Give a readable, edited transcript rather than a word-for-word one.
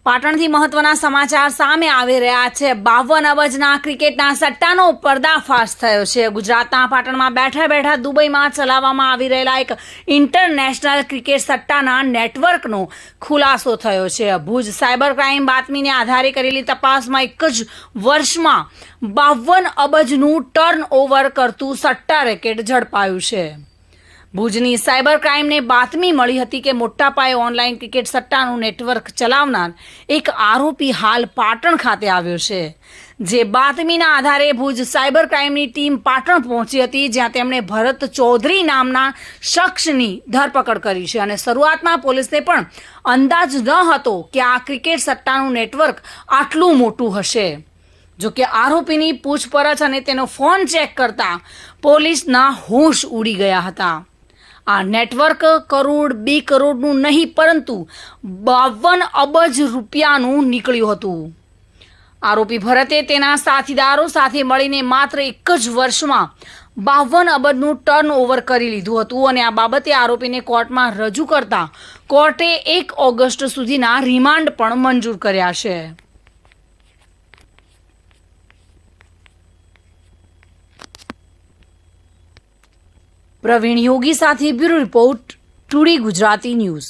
પાટણથી મહત્વના સમાચાર સામે આવી રહ્યા છે। 52 અબજના ક્રિકેટના સટ્ટાનો પર્દાફાશ થયો છે। ગુજરાતના પાટણમાં બેઠા બેઠા દુબઈમાં ચલાવવામાં આવી રહેલા એક ઇન્ટરનેશનલ ક્રિકેટ સટ્ટાના નેટવર્કનો ખુલાસો થયો છે। ભુજ સાયબર ક્રાઇમ બાતમીને આધારે કરેલી તપાસમાં એક જ વર્ષમાં 52 અબજનું ટર્નઓવર કરતું સટ્ટા રેકેટ ઝડપાયું છે। ભુજની સાયબર ક્રાઇમને બાતમી મળી હતી કે મોટા પાયે ઓનલાઈન ક્રિકેટ સટ્ટાનું નેટવર્ક ચલાવનાર એક આરોપી હાલ પાટણ ખાતે આવ્યો છે। જે બાતમીના આધારે ભુજ સાયબર ક્રાઇમની ટીમ પાટણ પહોંચી હતી, જ્યાં તેમણે ભરત ચૌધરી નામના શખ્સની ધરપકડ કરી છે અને શરૂઆતમાં પોલીસને પણ અંદાજ ન હતો કે આ ક્રિકેટ સટ્ટાનું નેટવર્ક આટલું મોટું હશે। જોકે આરોપીની પૂછપરછ અને તેનો ફોન ચેક કરતા પોલીસના હોશ ઉડી ગયા હતા। આ નેટવર્ક કરોડ 2 કરોડનું નહીં પરંતુ 52 અબજ રૂપિયાનું નીકળ્યું હતું। આરોપી ભરતે તેના સાથીદારો સાથે મળીને માત્ર એક જ વર્ષમાં 52 અબજનું ટર્નઓવર કરી લીધું હતું અને આ બાબતે આરોપીને કોર્ટમાં રજૂ કરતા કોર્ટે 1 ઓગસ્ટ સુધીના રિમાન્ડ પણ મંજૂર કર્યા છે। પ્રવીણ યોગી સાથે bureau report, today Gujarati news.